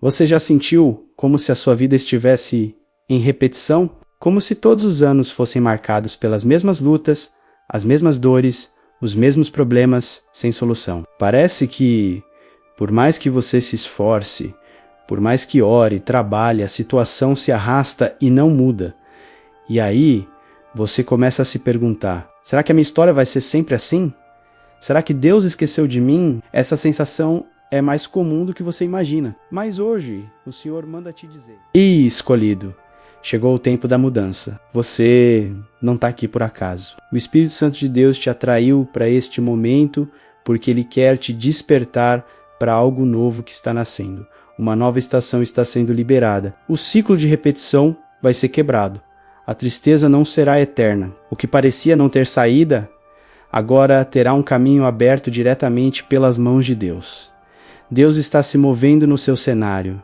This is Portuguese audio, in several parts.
Você já sentiu como se a sua vida estivesse em repetição? Como se todos os anos fossem marcados pelas mesmas lutas, as mesmas dores, os mesmos problemas sem solução. Parece que, por mais que você se esforce, por mais que ore, trabalhe, a situação se arrasta e não muda. E aí, você começa a se perguntar, será que a minha história vai ser sempre assim? Será que Deus esqueceu de mim? Essa sensação é mais comum do que você imagina. Mas hoje, o Senhor manda te dizer. E escolhido, chegou o tempo da mudança. Você não está aqui por acaso. O Espírito Santo de Deus te atraiu para este momento porque Ele quer te despertar para algo novo que está nascendo. Uma nova estação está sendo liberada. O ciclo de repetição vai ser quebrado. A tristeza não será eterna. O que parecia não ter saída, agora terá um caminho aberto diretamente pelas mãos de Deus. Deus está se movendo no seu cenário.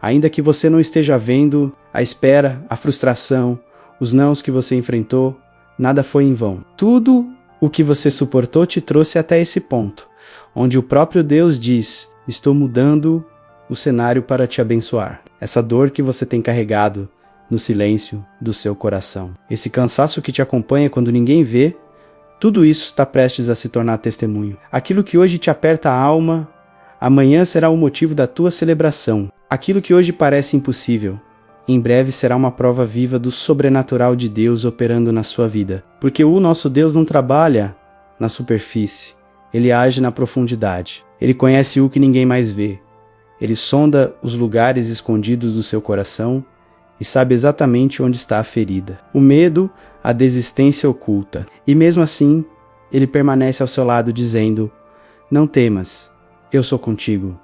Ainda que você não esteja vendo, a espera, a frustração, os nãos que você enfrentou, nada foi em vão. Tudo o que você suportou te trouxe até esse ponto, onde o próprio Deus diz, estou mudando o cenário para te abençoar. Essa dor que você tem carregado no silêncio do seu coração. Esse cansaço que te acompanha quando ninguém vê, tudo isso está prestes a se tornar testemunho. Aquilo que hoje te aperta a alma, amanhã será o motivo da tua celebração. Aquilo que hoje parece impossível, em breve será uma prova viva do sobrenatural de Deus operando na sua vida. Porque o nosso Deus não trabalha na superfície, Ele age na profundidade. Ele conhece o que ninguém mais vê. Ele sonda os lugares escondidos do seu coração e sabe exatamente onde está a ferida. O medo, a desistência oculta. E mesmo assim, Ele permanece ao seu lado dizendo, não temas, eu sou contigo.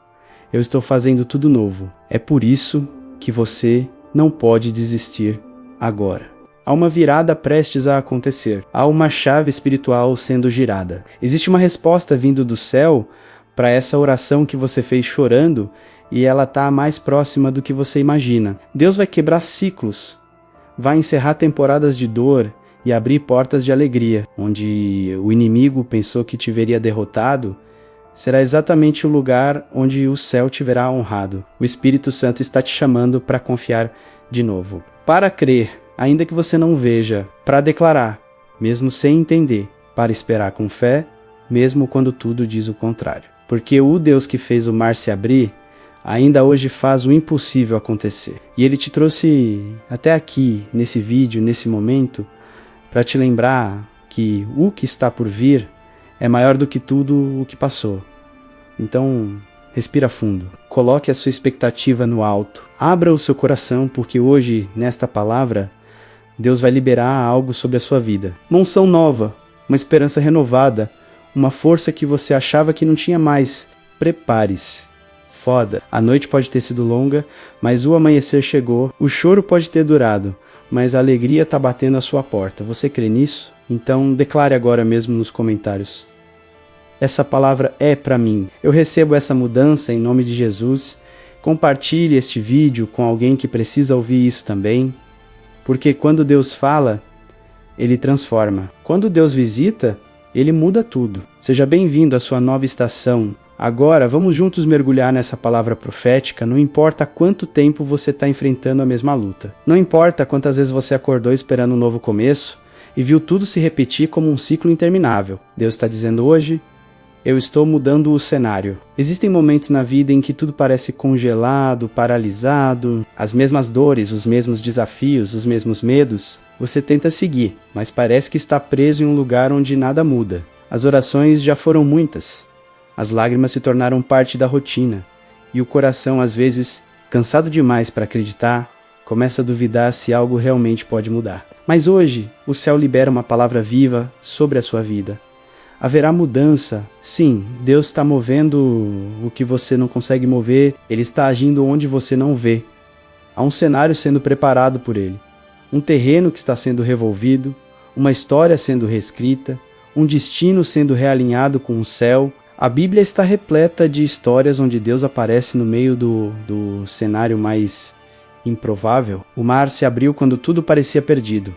Eu estou fazendo tudo novo. É por isso que você não pode desistir agora. Há uma virada prestes a acontecer. Há uma chave espiritual sendo girada. Existe uma resposta vindo do céu para essa oração que você fez chorando e ela está mais próxima do que você imagina. Deus vai quebrar ciclos, vai encerrar temporadas de dor e abrir portas de alegria. Onde o inimigo pensou que te veria derrotado, será exatamente o lugar onde o céu te verá honrado. O Espírito Santo está te chamando para confiar de novo. Para crer, ainda que você não veja, para declarar, mesmo sem entender, para esperar com fé, mesmo quando tudo diz o contrário. Porque o Deus que fez o mar se abrir, ainda hoje faz o impossível acontecer. E Ele te trouxe até aqui, nesse vídeo, nesse momento, para te lembrar que o que está por vir é maior do que tudo o que passou. Então, respira fundo. Coloque a sua expectativa no alto. Abra o seu coração, porque hoje, nesta palavra, Deus vai liberar algo sobre a sua vida. Uma unção nova, uma esperança renovada, uma força que você achava que não tinha mais. Prepare-se. Foda. A noite pode ter sido longa, mas o amanhecer chegou. O choro pode ter durado, mas a alegria está batendo à sua porta. Você crê nisso? Então declare agora mesmo nos comentários. Essa palavra é para mim. Eu recebo essa mudança em nome de Jesus. Compartilhe este vídeo com alguém que precisa ouvir isso também. Porque quando Deus fala, Ele transforma. Quando Deus visita, Ele muda tudo. Seja bem-vindo à sua nova estação. Agora, vamos juntos mergulhar nessa palavra profética, não importa quanto tempo você está enfrentando a mesma luta. Não importa quantas vezes você acordou esperando um novo começo e viu tudo se repetir como um ciclo interminável. Deus está dizendo hoje, eu estou mudando o cenário. Existem momentos na vida em que tudo parece congelado, paralisado, as mesmas dores, os mesmos desafios, os mesmos medos. Você tenta seguir, mas parece que está preso em um lugar onde nada muda. As orações já foram muitas. As lágrimas se tornaram parte da rotina. E o coração, às vezes, cansado demais para acreditar, começa a duvidar se algo realmente pode mudar. Mas hoje, o céu libera uma palavra viva sobre a sua vida. Haverá mudança. Sim, Deus está movendo o que você não consegue mover. Ele está agindo onde você não vê. Há um cenário sendo preparado por Ele. Um terreno que está sendo revolvido. Uma história sendo reescrita. Um destino sendo realinhado com o céu. A Bíblia está repleta de histórias onde Deus aparece no meio do cenário mais improvável. O mar se abriu quando tudo parecia perdido.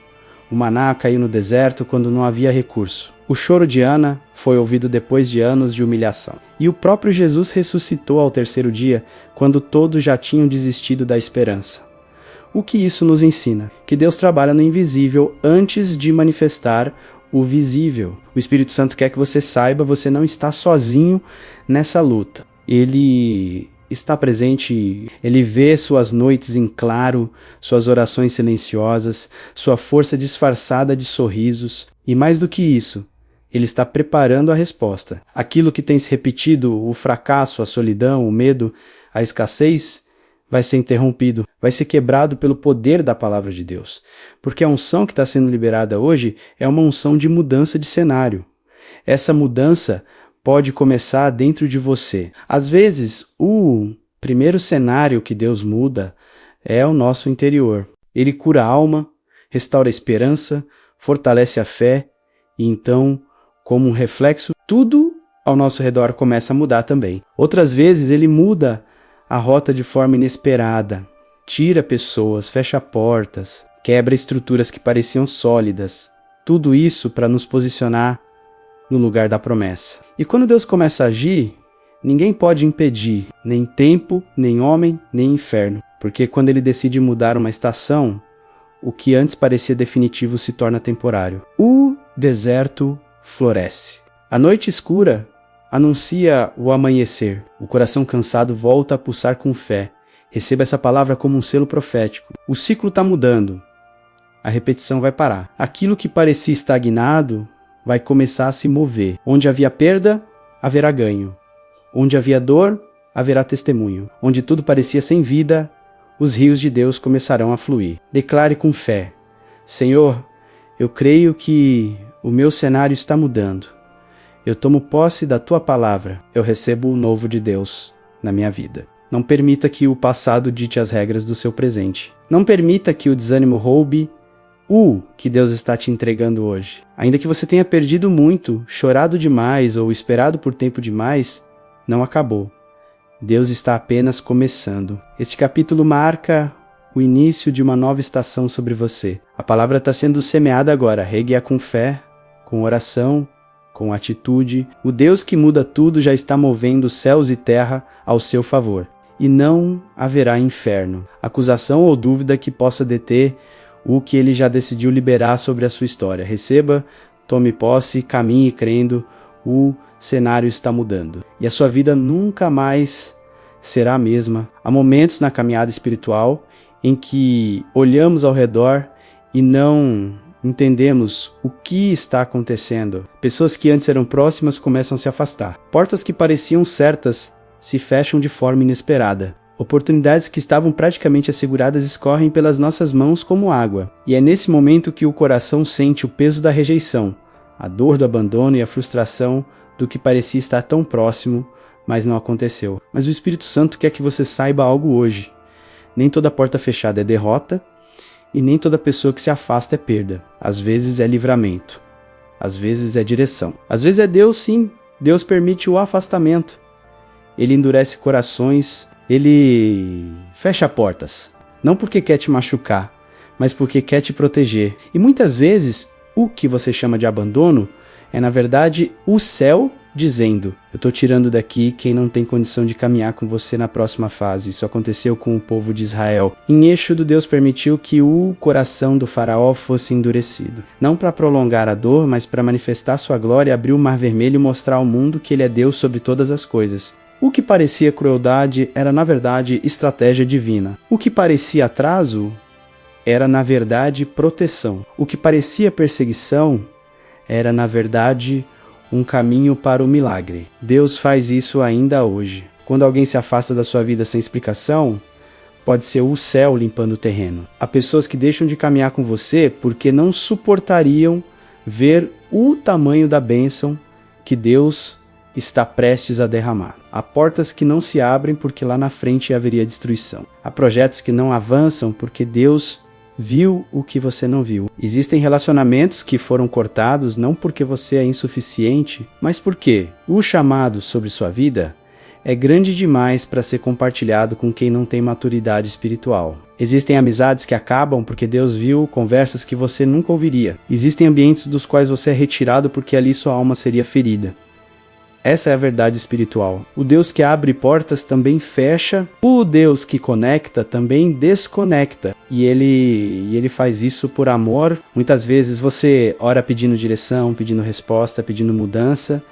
O maná caiu no deserto quando não havia recurso. O choro de Ana foi ouvido depois de anos de humilhação. E o próprio Jesus ressuscitou ao terceiro dia, quando todos já tinham desistido da esperança. O que isso nos ensina? Que Deus trabalha no invisível antes de manifestar o visível. O Espírito Santo quer que você saiba, você não está sozinho nessa luta. Ele está presente, ele vê suas noites em claro, suas orações silenciosas, sua força disfarçada de sorrisos. E mais do que isso, ele está preparando a resposta. Aquilo que tem se repetido, o fracasso, a solidão, o medo, a escassez, vai ser interrompido, vai ser quebrado pelo poder da palavra de Deus. Porque a unção que está sendo liberada hoje é uma unção de mudança de cenário. Essa mudança pode começar dentro de você. Às vezes, o primeiro cenário que Deus muda é o nosso interior. Ele cura a alma, restaura a esperança, fortalece a fé e então, como um reflexo, tudo ao nosso redor começa a mudar também. Outras vezes ele muda a rota de forma inesperada, tira pessoas, fecha portas, quebra estruturas que pareciam sólidas. Tudo isso para nos posicionar no lugar da promessa. E quando Deus começa a agir, ninguém pode impedir, nem tempo, nem homem, nem inferno. Porque quando ele decide mudar uma estação, o que antes parecia definitivo se torna temporário. O deserto floresce. A noite escura anuncia o amanhecer. O coração cansado volta a pulsar com fé. Receba essa palavra como um selo profético. O ciclo está mudando. A repetição vai parar. Aquilo que parecia estagnado vai começar a se mover. Onde havia perda, haverá ganho. Onde havia dor, haverá testemunho. Onde tudo parecia sem vida, os rios de Deus começarão a fluir. Declare com fé: Senhor, eu creio que o meu cenário está mudando. Eu tomo posse da tua palavra. Eu recebo o novo de Deus na minha vida. Não permita que o passado dite as regras do seu presente. Não permita que o desânimo roube o que Deus está te entregando hoje. Ainda que você tenha perdido muito, chorado demais ou esperado por tempo demais, não acabou. Deus está apenas começando. Este capítulo marca o início de uma nova estação sobre você. A palavra está sendo semeada agora. Regue-a com fé, com oração, com atitude. O Deus que muda tudo já está movendo céus e terra ao seu favor. E não haverá inferno, acusação ou dúvida que possa deter o que ele já decidiu liberar sobre a sua história. Receba, tome posse, caminhe crendo, o cenário está mudando. E a sua vida nunca mais será a mesma. Há momentos na caminhada espiritual em que olhamos ao redor e não entendemos o que está acontecendo. Pessoas que antes eram próximas começam a se afastar. Portas que pareciam certas se fecham de forma inesperada. Oportunidades que estavam praticamente asseguradas escorrem pelas nossas mãos como água. E é nesse momento que o coração sente o peso da rejeição, a dor do abandono e a frustração do que parecia estar tão próximo, mas não aconteceu. Mas o Espírito Santo quer que você saiba algo hoje. Nem toda porta fechada é derrota, e nem toda pessoa que se afasta é perda. Às vezes é livramento. Às vezes é direção. Às vezes é Deus, sim. Deus permite o afastamento. Ele endurece corações. Ele fecha portas. Não porque quer te machucar, mas porque quer te proteger. E muitas vezes, o que você chama de abandono é, na verdade, o céu dizendo: eu estou tirando daqui quem não tem condição de caminhar com você na próxima fase. Isso aconteceu com o povo de Israel. Em Êxodo, Deus permitiu que o coração do faraó fosse endurecido. Não para prolongar a dor, mas para manifestar sua glória, abrir o mar vermelho e mostrar ao mundo que ele é Deus sobre todas as coisas. O que parecia crueldade era, na verdade, estratégia divina. O que parecia atraso era, na verdade, proteção. O que parecia perseguição era, na verdade, um caminho para o milagre. Deus faz isso ainda hoje. Quando alguém se afasta da sua vida sem explicação, pode ser o céu limpando o terreno. Há pessoas que deixam de caminhar com você porque não suportariam ver o tamanho da bênção que Deus está prestes a derramar. Há portas que não se abrem porque lá na frente haveria destruição. Há projetos que não avançam porque Deus viu o que você não viu. Existem relacionamentos que foram cortados não porque você é insuficiente, mas porque o chamado sobre sua vida é grande demais para ser compartilhado com quem não tem maturidade espiritual. Existem amizades que acabam porque Deus viu conversas que você nunca ouviria. Existem ambientes dos quais você é retirado porque ali sua alma seria ferida. Essa é a verdade espiritual. O Deus que abre portas também fecha. O Deus que conecta também desconecta. E ele faz isso por amor. Muitas vezes você ora pedindo direção, pedindo resposta, pedindo mudança,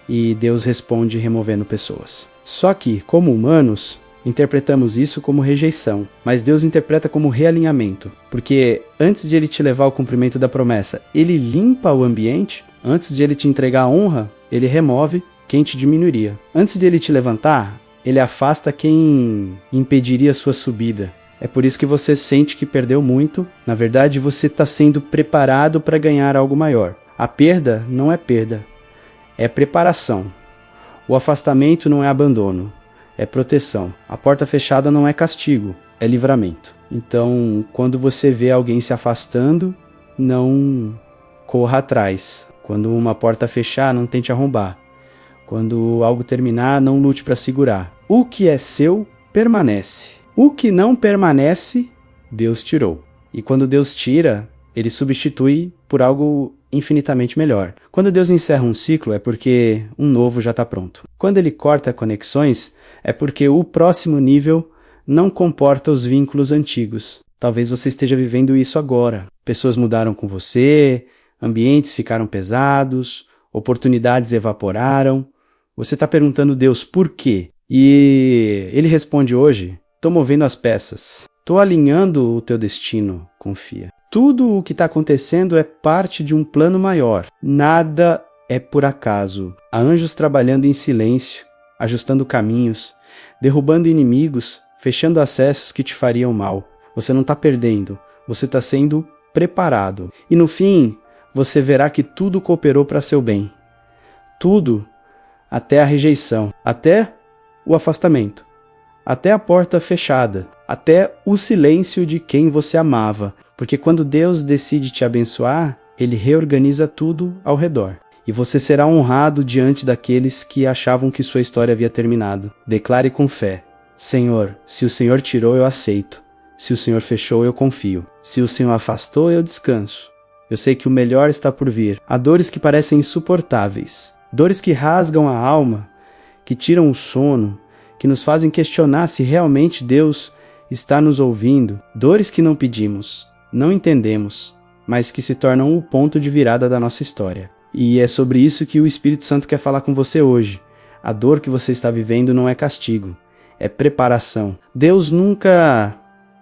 e Deus responde removendo pessoas. Só que, como humanos, interpretamos isso como rejeição, mas Deus interpreta como realinhamento, porque antes de Ele te levar ao cumprimento da promessa, Ele limpa o ambiente. Antes de Ele te entregar a honra, Ele remove quem te diminuiria. Antes de Ele te levantar, Ele afasta quem impediria a sua subida. É por isso que você sente que perdeu muito. Na verdade, você está sendo preparado para ganhar algo maior. A perda não é perda, é preparação. O afastamento não é abandono, é proteção. A porta fechada não é castigo, é livramento. Então, quando você vê alguém se afastando, não corra atrás. Quando uma porta fechar, não tente arrombar. Quando algo terminar, não lute para segurar. O que é seu, permanece. O que não permanece, Deus tirou. E quando Deus tira, Ele substitui por algo infinitamente melhor. Quando Deus encerra um ciclo, é porque um novo já está pronto. Quando Ele corta conexões, é porque o próximo nível não comporta os vínculos antigos. Talvez você esteja vivendo isso agora. Pessoas mudaram com você, ambientes ficaram pesados, oportunidades evaporaram. Você está perguntando a Deus por quê? E Ele responde hoje: estou movendo as peças, estou alinhando o teu destino, confia. Tudo o que está acontecendo é parte de um plano maior. Nada é por acaso. Há anjos trabalhando em silêncio, ajustando caminhos, derrubando inimigos, fechando acessos que te fariam mal. Você não está perdendo, você está sendo preparado. E no fim, você verá que tudo cooperou para seu bem. Tudo, até a rejeição, até o afastamento, até a porta fechada, até o silêncio de quem você amava. Porque quando Deus decide te abençoar, Ele reorganiza tudo ao redor. E você será honrado diante daqueles que achavam que sua história havia terminado. Declare com fé: Senhor, se o Senhor tirou, eu aceito. Se o Senhor fechou, eu confio. Se o Senhor afastou, eu descanso. Eu sei que o melhor está por vir. Há dores que parecem insuportáveis. Dores que rasgam a alma, que tiram o sono, que nos fazem questionar se realmente Deus está nos ouvindo. Dores que não pedimos, não entendemos, mas que se tornam o ponto de virada da nossa história. E é sobre isso que o Espírito Santo quer falar com você hoje. A dor que você está vivendo não é castigo, é preparação. Deus nunca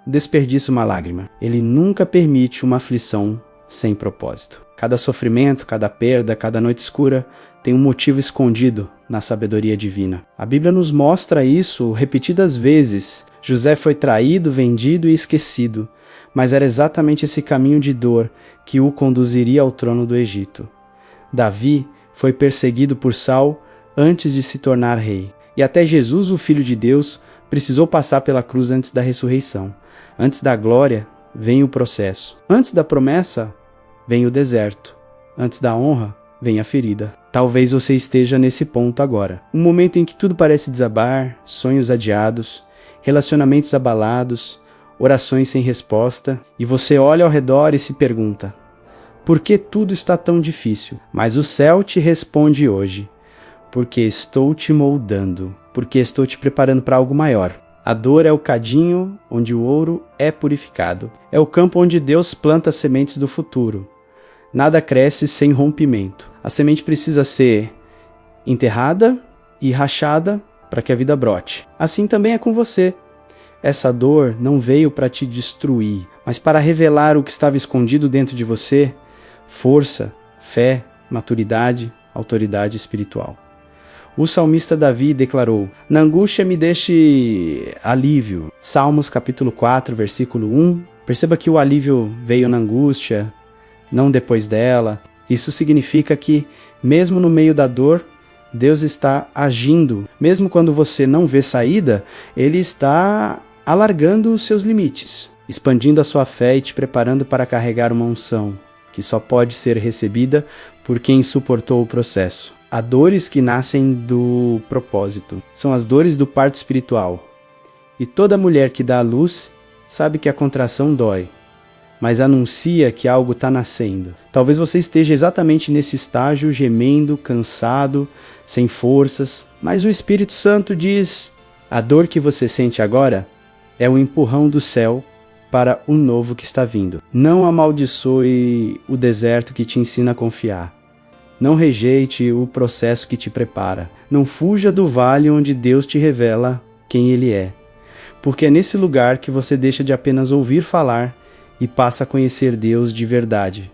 desperdiça uma lágrima. Ele nunca permite uma aflição sem propósito. Cada sofrimento, cada perda, cada noite escura tem um motivo escondido na sabedoria divina. A Bíblia nos mostra isso repetidas vezes. José foi traído, vendido e esquecido, mas era exatamente esse caminho de dor que o conduziria ao trono do Egito. Davi foi perseguido por Saul antes de se tornar rei. E até Jesus, o Filho de Deus, precisou passar pela cruz antes da ressurreição. Antes da glória, vem o processo. Antes da promessa, vem o deserto. Antes da honra, vem a ferida. Talvez você esteja nesse ponto agora. Um momento em que tudo parece desabar, sonhos adiados, relacionamentos abalados, orações sem resposta, e você olha ao redor e se pergunta: por que tudo está tão difícil? Mas o céu te responde hoje: porque estou te moldando, porque estou te preparando para algo maior. A dor é o cadinho onde o ouro é purificado. É o campo onde Deus planta as sementes do futuro. Nada cresce sem rompimento. A semente precisa ser enterrada e rachada para que a vida brote. Assim também é com você. Essa dor não veio para te destruir, mas para revelar o que estava escondido dentro de você: força, fé, maturidade, autoridade espiritual. O salmista Davi declarou: na angústia me deixe alívio. Salmos capítulo 4, versículo 1. Perceba que o alívio veio na angústia, não depois dela. Isso significa que, mesmo no meio da dor, Deus está agindo. Mesmo quando você não vê saída, Ele está alargando os seus limites, expandindo a sua fé e te preparando para carregar uma unção que só pode ser recebida por quem suportou o processo. Há dores que nascem do propósito. São as dores do parto espiritual. E toda mulher que dá à luz sabe que a contração dói, mas anuncia que algo está nascendo. Talvez você esteja exatamente nesse estágio, gemendo, cansado, sem forças, mas o Espírito Santo diz: a dor que você sente agora é o empurrão do céu para o novo que está vindo. Não amaldiçoe o deserto que te ensina a confiar. Não rejeite o processo que te prepara. Não fuja do vale onde Deus te revela quem Ele é. Porque é nesse lugar que você deixa de apenas ouvir falar e passa a conhecer Deus de verdade.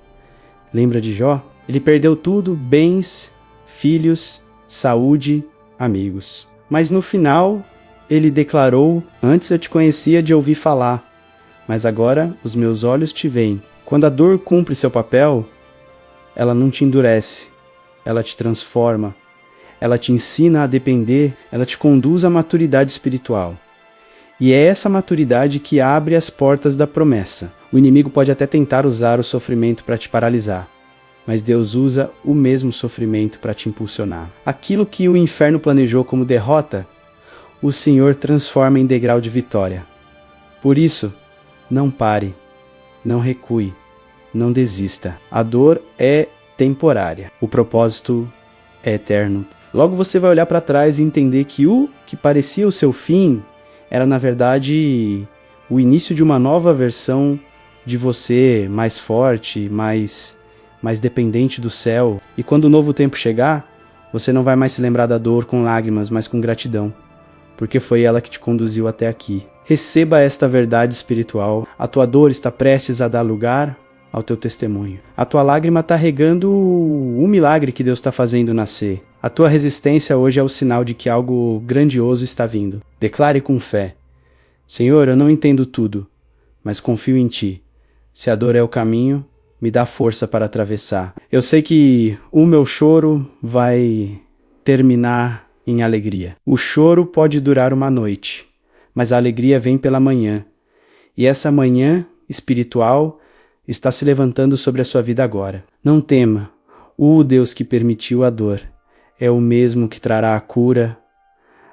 Lembra de Jó? Ele perdeu tudo: bens, filhos, saúde, amigos. Mas no final, ele declarou: antes eu te conhecia de ouvir falar, mas agora os meus olhos te veem. Quando a dor cumpre seu papel, ela não te endurece, ela te transforma, ela te ensina a depender, ela te conduz à maturidade espiritual. E é essa maturidade que abre as portas da promessa. O inimigo pode até tentar usar o sofrimento para te paralisar, mas Deus usa o mesmo sofrimento para te impulsionar. Aquilo que o inferno planejou como derrota, o Senhor transforma em degrau de vitória. Por isso, não pare, não recue, não desista. A dor é temporária, o propósito é eterno. Logo você vai olhar para trás e entender que o que parecia o seu fim era, na verdade, o início de uma nova versão de você, mais forte, mais dependente do céu. E quando o novo tempo chegar, você não vai mais se lembrar da dor com lágrimas, mas com gratidão, porque foi ela que te conduziu até aqui. Receba esta verdade espiritual. A tua dor está prestes a dar lugar ao teu testemunho. A tua lágrima está regando o milagre que Deus está fazendo nascer. A tua resistência hoje é o sinal de que algo grandioso está vindo. Declare com fé: Senhor, eu não entendo tudo, mas confio em Ti. Se a dor é o caminho, me dá força para atravessar. Eu sei que o meu choro vai terminar em alegria. O choro pode durar uma noite, mas a alegria vem pela manhã. E essa manhã espiritual está se levantando sobre a sua vida agora. Não tema, o Deus que permitiu a dor é o mesmo que trará a cura,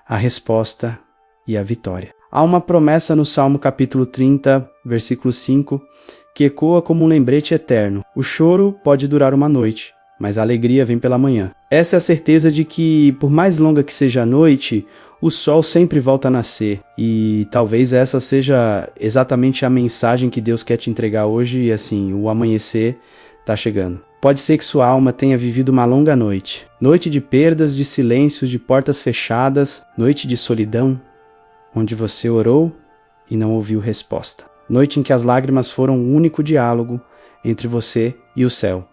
a resposta e a vitória. Há uma promessa no Salmo capítulo 30, versículo 5, que ecoa como um lembrete eterno. O choro pode durar uma noite, mas a alegria vem pela manhã. Essa é a certeza de que, por mais longa que seja a noite, o sol sempre volta a nascer. E talvez essa seja exatamente a mensagem que Deus quer te entregar hoje, e assim, o amanhecer está chegando. Pode ser que sua alma tenha vivido uma longa noite. Noite de perdas, de silêncios, de portas fechadas. Noite de solidão, onde você orou e não ouviu resposta. Noite em que as lágrimas foram o único diálogo entre você e o céu.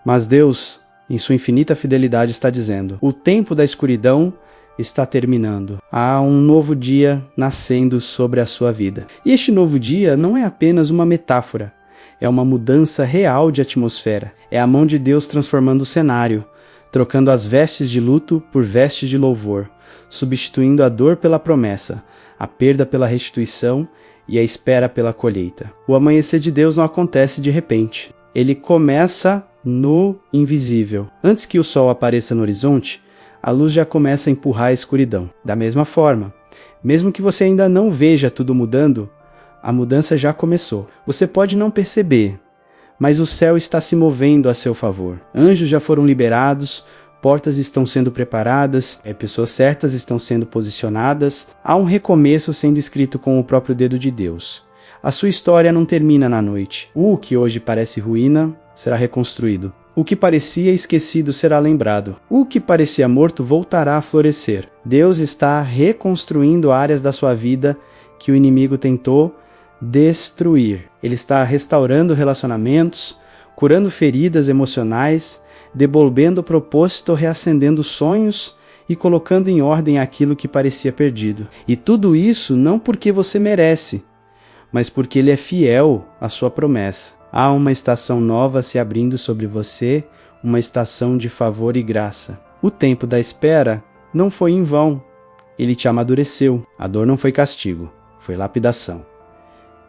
Mas Deus, em sua infinita fidelidade, está dizendo: o tempo da escuridão está terminando. Há um novo dia nascendo sobre a sua vida. E este novo dia não é apenas uma metáfora. É uma mudança real de atmosfera. É a mão de Deus transformando o cenário, trocando as vestes de luto por vestes de louvor, substituindo a dor pela promessa, a perda pela restituição e a espera pela colheita. O amanhecer de Deus não acontece de repente. Ele começa no invisível. Antes que o sol apareça no horizonte, a luz já começa a empurrar a escuridão. Da mesma forma, mesmo que você ainda não veja tudo mudando, a mudança já começou. Você pode não perceber, mas o céu está se movendo a seu favor. Anjos já foram liberados, portas estão sendo preparadas, pessoas certas estão sendo posicionadas. Há um recomeço sendo escrito com o próprio dedo de Deus. A sua história não termina na noite. O que hoje parece ruína será reconstruído. O que parecia esquecido será lembrado. O que parecia morto voltará a florescer. Deus está reconstruindo áreas da sua vida que o inimigo tentou destruir. Ele está restaurando relacionamentos, curando feridas emocionais, devolvendo o propósito, reacendendo sonhos e colocando em ordem aquilo que parecia perdido. E tudo isso não porque você merece, mas porque Ele é fiel à sua promessa. Há uma estação nova se abrindo sobre você, uma estação de favor e graça. O tempo da espera não foi em vão. Ele te amadureceu. A dor não foi castigo, foi lapidação.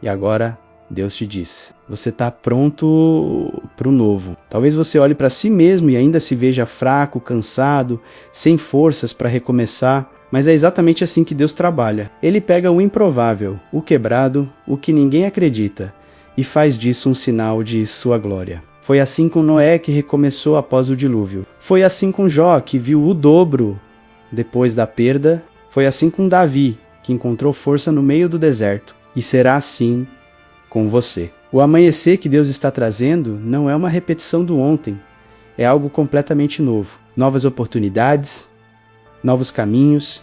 E agora Deus te diz: você está pronto para o novo. Talvez você olhe para si mesmo e ainda se veja fraco, cansado, sem forças para recomeçar, mas é exatamente assim que Deus trabalha. Ele pega o improvável, o quebrado, o que ninguém acredita, e faz disso um sinal de sua glória. Foi assim com Noé, que recomeçou após o dilúvio. Foi assim com Jó, que viu o dobro depois da perda. Foi assim com Davi, que encontrou força no meio do deserto. E será assim com você. O amanhecer que Deus está trazendo não é uma repetição do ontem. É algo completamente novo. Novas oportunidades, novos caminhos,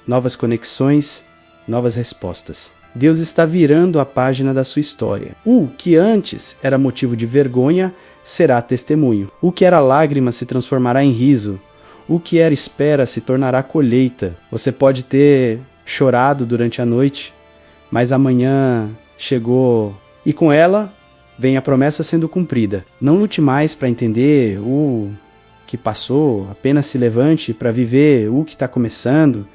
novas conexões, novas respostas. Deus está virando a página da sua história. O que antes era motivo de vergonha será testemunho. O que era lágrima se transformará em riso. O que era espera se tornará colheita. Você pode ter chorado durante a noite, mas amanhã chegou e com ela vem a promessa sendo cumprida. Não lute mais para entender o que passou, apenas se levante para viver o que está começando.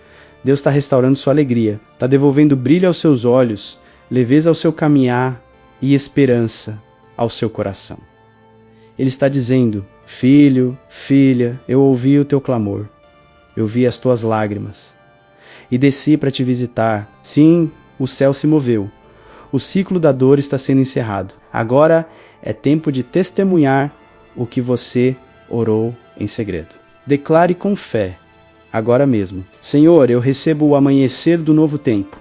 Deus está restaurando sua alegria, está devolvendo brilho aos seus olhos, leveza ao seu caminhar e esperança ao seu coração. Ele está dizendo: filho, filha, eu ouvi o teu clamor, eu vi as tuas lágrimas e desci para te visitar. Sim, o céu se moveu, o ciclo da dor está sendo encerrado. Agora é tempo de testemunhar o que você orou em segredo. Declare com fé, agora mesmo: Senhor, eu recebo o amanhecer do novo tempo.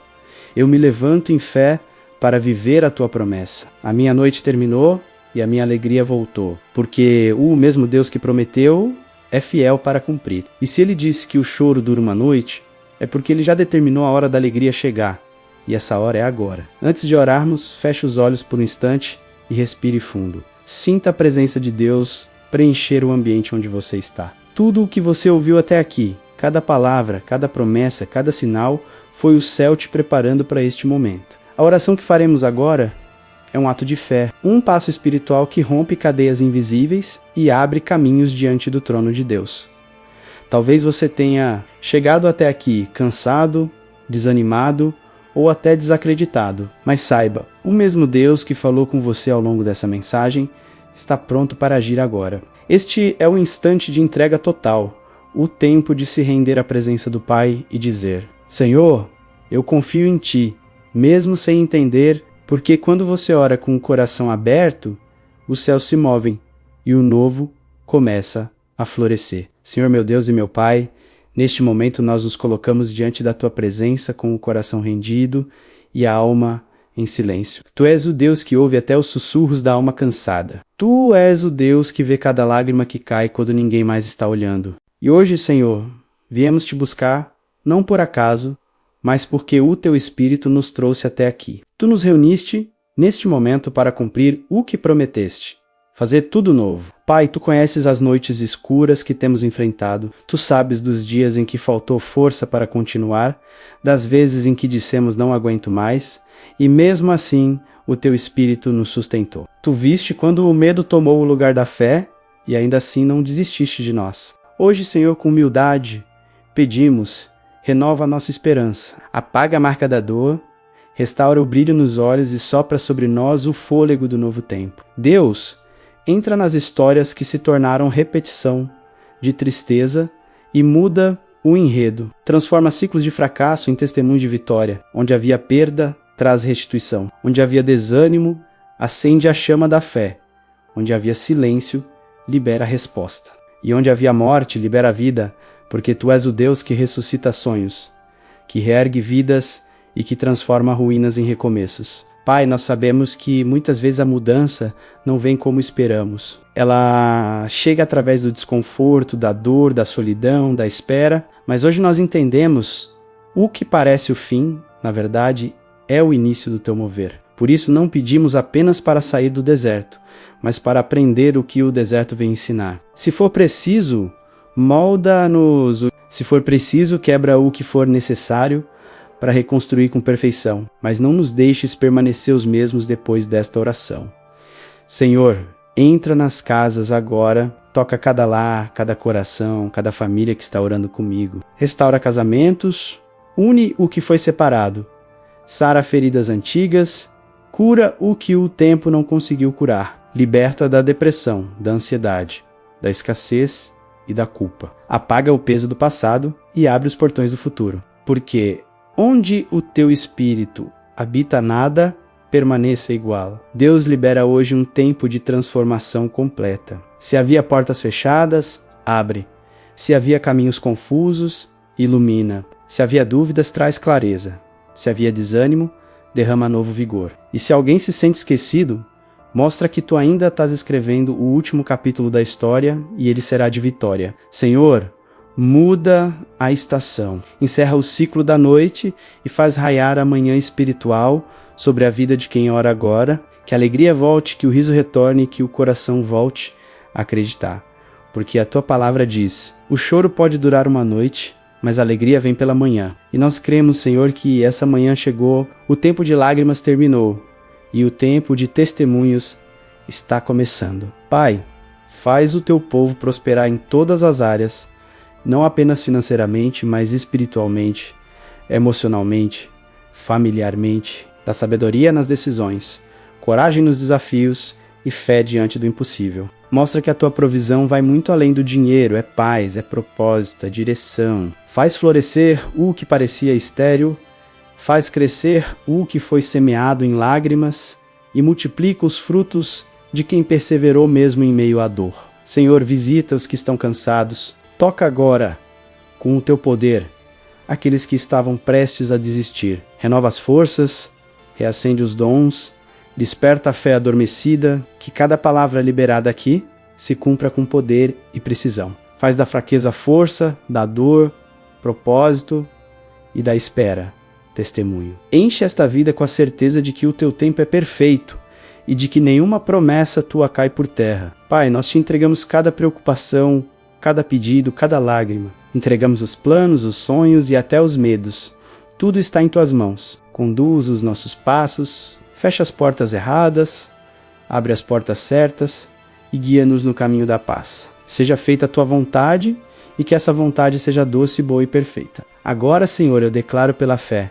Eu me levanto em fé para viver a tua promessa. A minha noite terminou e a minha alegria voltou, porque o mesmo Deus que prometeu é fiel para cumprir. E se ele disse que o choro dura uma noite, é porque ele já determinou a hora da alegria chegar, e essa hora é agora. Antes de orarmos, feche os olhos por um instante e respire fundo. Sinta a presença de Deus preencher o ambiente onde você está. Tudo o que você ouviu até aqui, cada palavra, cada promessa, cada sinal, foi o céu te preparando para este momento. A oração que faremos agora é um ato de fé, um passo espiritual que rompe cadeias invisíveis e abre caminhos diante do trono de Deus. Talvez você tenha chegado até aqui cansado, desanimado ou até desacreditado, mas saiba, o mesmo Deus que falou com você ao longo dessa mensagem está pronto para agir agora. Este é o instante de entrega total, o tempo de se render à presença do Pai e dizer: Senhor, eu confio em Ti, mesmo sem entender, porque quando você ora com o coração aberto, os céus se movem e o novo começa a florescer. Senhor, meu Deus e meu Pai, neste momento nós nos colocamos diante da Tua presença com o coração rendido e a alma em silêncio. Tu és o Deus que ouve até os sussurros da alma cansada. Tu és o Deus que vê cada lágrima que cai quando ninguém mais está olhando. E hoje, Senhor, viemos Te buscar, não por acaso, mas porque o Teu Espírito nos trouxe até aqui. Tu nos reuniste neste momento para cumprir o que prometeste, fazer tudo novo. Pai, Tu conheces as noites escuras que temos enfrentado, Tu sabes dos dias em que faltou força para continuar, das vezes em que dissemos não aguento mais, e mesmo assim o Teu Espírito nos sustentou. Tu viste quando o medo tomou o lugar da fé, e ainda assim não desististe de nós. Hoje, Senhor, com humildade, pedimos: renova a nossa esperança, apaga a marca da dor, restaura o brilho nos olhos e sopra sobre nós o fôlego do novo tempo. Deus, entra nas histórias que se tornaram repetição de tristeza e muda o enredo. Transforma ciclos de fracasso em testemunho de vitória. Onde havia perda, traz restituição. Onde havia desânimo, acende a chama da fé. Onde havia silêncio, libera a resposta. E onde havia morte, libera a vida, porque Tu és o Deus que ressuscita sonhos, que reergue vidas e que transforma ruínas em recomeços. Pai, nós sabemos que muitas vezes a mudança não vem como esperamos. Ela chega através do desconforto, da dor, da solidão, da espera, mas hoje nós entendemos o que parece o fim, na verdade, é o início do Teu mover. Por isso não pedimos apenas para sair do deserto, mas para aprender o que o deserto vem ensinar. Se for preciso, molda-nos. Se for preciso, quebra o que for necessário para reconstruir com perfeição, mas não nos deixes permanecer os mesmos depois desta oração. Senhor, entra nas casas agora, toca cada lar, cada coração, cada família que está orando comigo. Restaura casamentos, une o que foi separado, sara feridas antigas, cura o que o tempo não conseguiu curar. Liberta da depressão, da ansiedade, da escassez e da culpa. Apaga o peso do passado e abre os portões do futuro. Porque onde o teu espírito habita, nada permaneça igual. Deus libera hoje um tempo de transformação completa. Se havia portas fechadas, abre. Se havia caminhos confusos, ilumina. Se havia dúvidas, traz clareza. Se havia desânimo, derrama novo vigor. E se alguém se sente esquecido, mostra que tu ainda estás escrevendo o último capítulo da história e ele será de vitória. Senhor, muda a estação, encerra o ciclo da noite e faz raiar a manhã espiritual sobre a vida de quem ora agora, que a alegria volte, que o riso retorne e que o coração volte a acreditar. Porque a tua palavra diz, o choro pode durar uma noite, mas a alegria vem pela manhã. E nós cremos, Senhor, que essa manhã chegou, o tempo de lágrimas terminou e o tempo de testemunhos está começando. Pai, faz o teu povo prosperar em todas as áreas, não apenas financeiramente, mas espiritualmente, emocionalmente, familiarmente, dá sabedoria nas decisões, coragem nos desafios e fé diante do impossível. Mostra que a tua provisão vai muito além do dinheiro, é paz, é propósito, é direção. Faz florescer o que parecia estéril, faz crescer o que foi semeado em lágrimas e multiplica os frutos de quem perseverou mesmo em meio à dor. Senhor, visita os que estão cansados, toca agora, com o teu poder, aqueles que estavam prestes a desistir. Renova as forças, reacende os dons, desperta a fé adormecida, que cada palavra liberada aqui se cumpra com poder e precisão. Faz da fraqueza força, da dor, propósito e da espera, testemunho. Enche esta vida com a certeza de que o teu tempo é perfeito e de que nenhuma promessa tua cai por terra. Pai, nós te entregamos cada preocupação, cada pedido, cada lágrima. Entregamos os planos, os sonhos e até os medos. Tudo está em tuas mãos. Conduz os nossos passos, fecha as portas erradas, abre as portas certas e guia-nos no caminho da paz. Seja feita a tua vontade e que essa vontade seja doce, boa e perfeita. Agora, Senhor, eu declaro pela fé,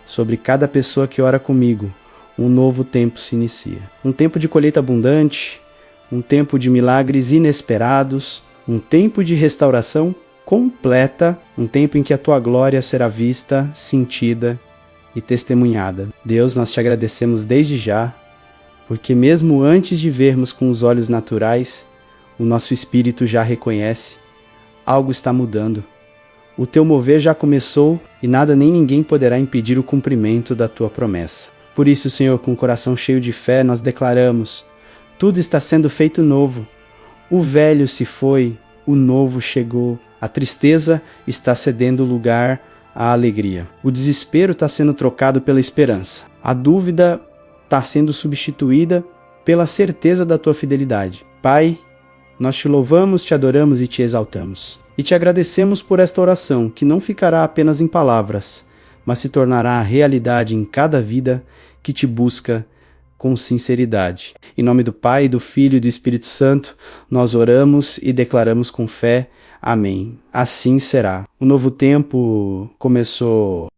sobre cada pessoa que ora comigo, um novo tempo se inicia. Um tempo de colheita abundante, um tempo de milagres inesperados, um tempo de restauração completa, um tempo em que a tua glória será vista, sentida e testemunhada. Deus, nós te agradecemos desde já, porque mesmo antes de vermos com os olhos naturais, o nosso espírito já reconhece, algo está mudando. O teu mover já começou e nada nem ninguém poderá impedir o cumprimento da tua promessa. Por isso, Senhor, com o coração cheio de fé, nós declaramos, tudo está sendo feito novo. O velho se foi, o novo chegou, a tristeza está cedendo lugar à alegria. O desespero está sendo trocado pela esperança. A dúvida está sendo substituída pela certeza da tua fidelidade. Pai, nós te louvamos, te adoramos e te exaltamos. E te agradecemos por esta oração, que não ficará apenas em palavras, mas se tornará realidade em cada vida que te busca com sinceridade. Em nome do Pai, do Filho e do Espírito Santo, nós oramos e declaramos com fé. Amém. Assim será. O novo tempo começou